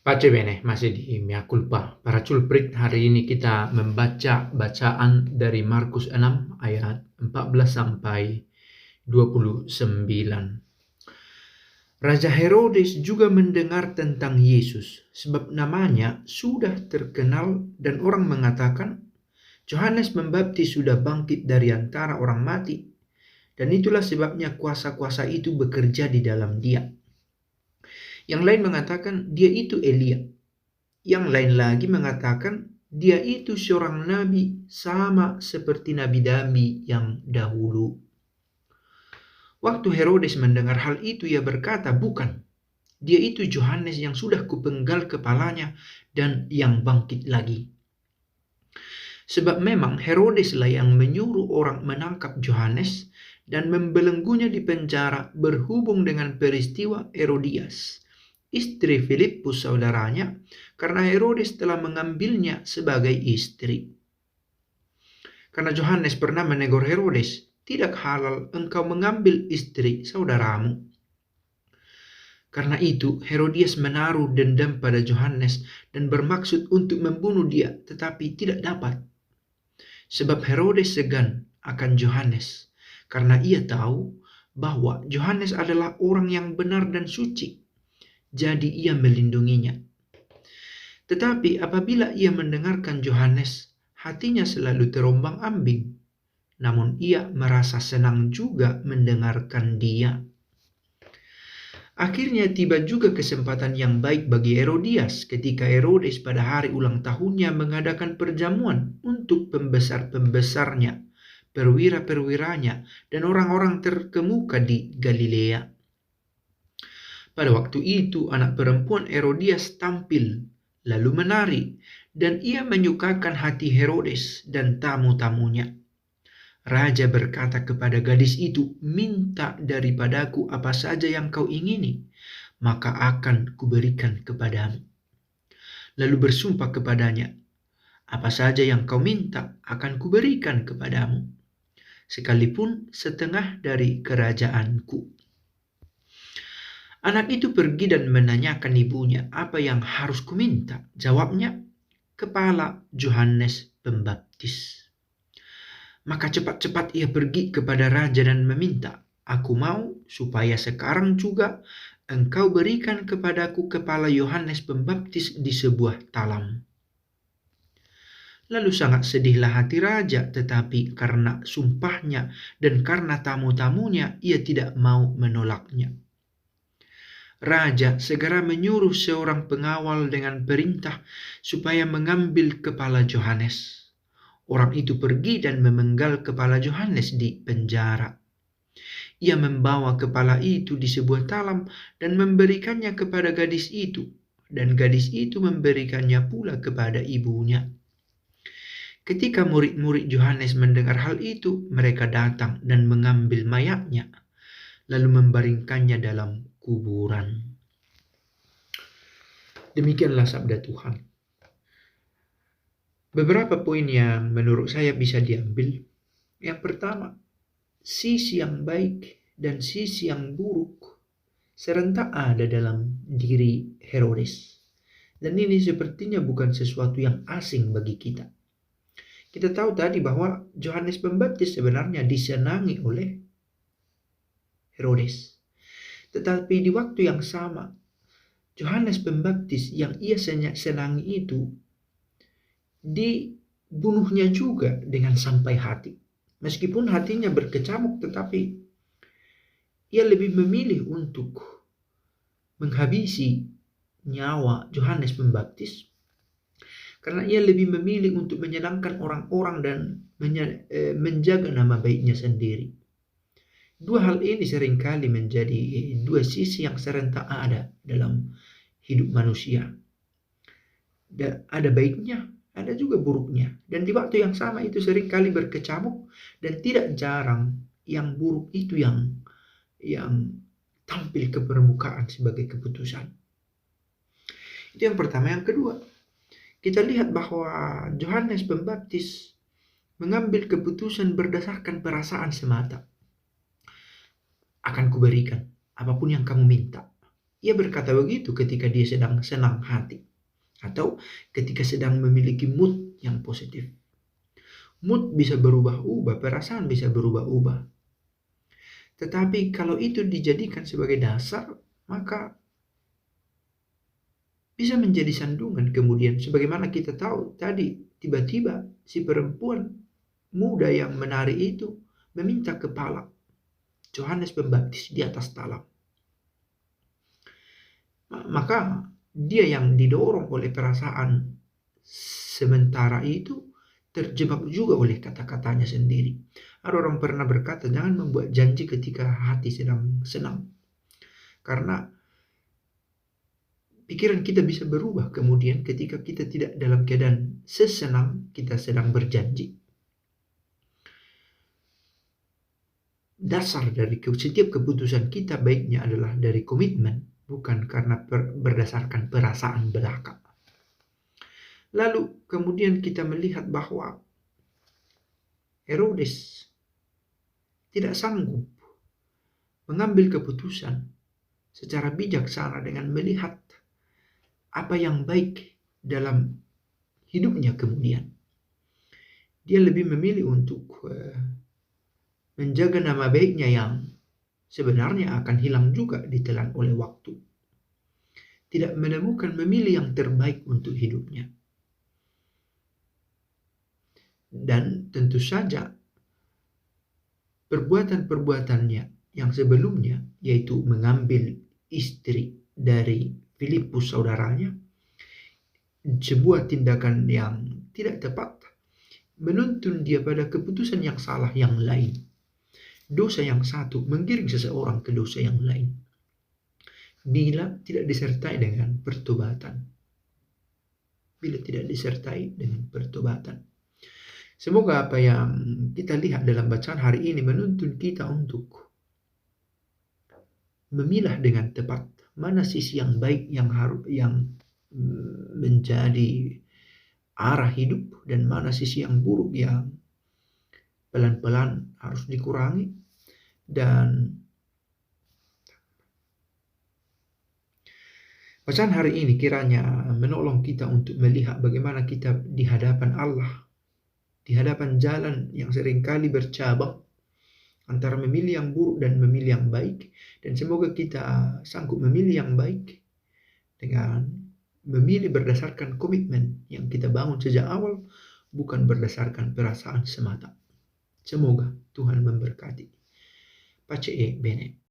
Pace bene, masih di Mea Culpa. Para culprit, hari ini kita membaca bacaan dari Markus 6 ayat 14 sampai 29. Raja Herodes juga mendengar tentang Yesus, sebab namanya sudah terkenal dan orang mengatakan, Yohanes Pembaptis sudah bangkit dari antara orang mati, dan itulah sebabnya kuasa-kuasa itu bekerja di dalam dia. Yang lain mengatakan dia itu Elia. Yang lain lagi mengatakan dia itu seorang nabi sama seperti Nabi Daud yang dahulu. Waktu Herodes mendengar hal itu, ia berkata, bukan, dia itu Yohanes yang sudah kupenggal kepalanya dan yang bangkit lagi. Sebab memang Herodeslah yang menyuruh orang menangkap Yohanes dan membelenggunya di penjara berhubung dengan peristiwa Herodias, istri Filipus saudaranya, karena Herodes telah mengambilnya sebagai istri. Karena Yohanes pernah menegur Herodes, tidak halal engkau mengambil istri saudaramu. Karena itu Herodias menaruh dendam pada Yohanes dan bermaksud untuk membunuh dia, tetapi tidak dapat. Sebab Herodes segan akan Yohanes, karena ia tahu bahwa Yohanes adalah orang yang benar dan suci. Jadi ia melindunginya. Tetapi apabila ia mendengarkan Yohanes, hatinya selalu terombang-ambing. Namun ia merasa senang juga mendengarkan dia. Akhirnya tiba juga kesempatan yang baik bagi Herodias ketika Herodes pada hari ulang tahunnya mengadakan perjamuan untuk pembesar-pembesarnya, perwira-perwiranya, dan orang-orang terkemuka di Galilea. Pada waktu itu anak perempuan Herodias tampil, lalu menari, dan ia menyukakan hati Herodes dan tamu-tamunya. Raja berkata kepada gadis itu, minta daripadaku apa saja yang kau ingini, maka akan kuberikan kepadamu. Lalu bersumpah kepadanya, apa saja yang kau minta akan kuberikan kepadamu, sekalipun setengah dari kerajaanku. Anak itu pergi dan menanyakan ibunya, apa yang harus kuminta? Jawabnya, kepala Yohanes Pembaptis. Maka cepat-cepat ia pergi kepada raja dan meminta, aku mau supaya sekarang juga engkau berikan kepadaku kepala Yohanes Pembaptis di sebuah talam. Lalu sangat sedihlah hati raja, tetapi karena sumpahnya dan karena tamu-tamunya, ia tidak mau menolaknya. Raja segera menyuruh seorang pengawal dengan perintah supaya mengambil kepala Yohanes. Orang itu pergi dan memenggal kepala Yohanes di penjara. Ia membawa kepala itu di sebuah talam dan memberikannya kepada gadis itu, dan gadis itu memberikannya pula kepada ibunya. Ketika murid-murid Yohanes mendengar hal itu, mereka datang dan mengambil mayatnya, lalu membaringkannya dalam kuburan. Demikianlah sabda Tuhan. Beberapa poin yang menurut saya bisa diambil. Yang pertama, sisi yang baik dan sisi yang buruk serentak ada dalam diri Herodes. Dan ini sepertinya bukan sesuatu yang asing bagi kita. Kita tahu tadi bahwa Yohanes Pembaptis sebenarnya disenangi oleh Herodes. Tetapi di waktu yang sama, Yohanes Pembaptis yang ia senangi itu dibunuhnya juga dengan sampai hati. Meskipun hatinya berkecamuk, tetapi ia lebih memilih untuk menghabisi nyawa Yohanes Pembaptis karena ia lebih memilih untuk menyenangkan orang-orang dan menjaga nama baiknya sendiri. Dua hal ini seringkali menjadi dua sisi yang serentak ada dalam hidup manusia. Ada baiknya, ada juga buruknya. Dan di waktu yang sama itu seringkali berkecamuk, dan tidak jarang yang buruk itu yang tampil ke permukaan sebagai keputusan. Itu yang pertama. Yang kedua, kita lihat bahwa Yohanes Pembaptis mengambil keputusan berdasarkan perasaan semata. Akan kuberikan apapun yang kamu minta. Ia berkata begitu ketika dia sedang senang hati atau ketika sedang memiliki mood yang positif. Mood bisa berubah-ubah, perasaan bisa berubah-ubah. Tetapi kalau itu dijadikan sebagai dasar, maka bisa menjadi sandungan kemudian. Sebagaimana kita tahu tadi, tiba-tiba si perempuan muda yang menari itu meminta kepala Yohanes Pembaptis di atas talam. Maka dia yang didorong oleh perasaan sementara itu terjebak juga oleh kata-katanya sendiri. Ada orang pernah berkata, jangan membuat janji ketika hati sedang senang. Karena pikiran kita bisa berubah kemudian ketika kita tidak dalam keadaan sesenang kita sedang berjanji. Dasar dari setiap keputusan kita baiknya adalah dari komitmen, bukan karena berdasarkan perasaan belaka. Lalu kemudian kita melihat bahwa Herodes tidak sanggup mengambil keputusan secara bijaksana dengan melihat apa yang baik dalam hidupnya kemudian. Dia lebih memilih untuk menjaga nama baiknya yang sebenarnya akan hilang juga ditelan oleh waktu. Tidak menemukan memilih yang terbaik untuk hidupnya. Dan tentu saja perbuatan-perbuatannya yang sebelumnya, yaitu mengambil istri dari Filipus saudaranya, sebuah tindakan yang tidak tepat, menuntun dia pada keputusan yang salah yang lain. Dosa yang satu menggiring seseorang ke dosa yang lain bila tidak disertai dengan pertobatan. Semoga apa yang kita lihat dalam bacaan hari ini menuntun kita untuk memilah dengan tepat mana sisi yang baik yang menjadi arah hidup dan mana sisi yang buruk yang pelan-pelan harus dikurangi. Dan bacaan hari ini kiranya menolong kita untuk melihat bagaimana kita di hadapan Allah, di hadapan jalan yang seringkali bercabang antara memilih yang buruk dan memilih yang baik. Dan semoga kita sanggup memilih yang baik dengan memilih berdasarkan komitmen yang kita bangun sejak awal, bukan berdasarkan perasaan semata. Semoga Tuhan memberkati. Pace e bene.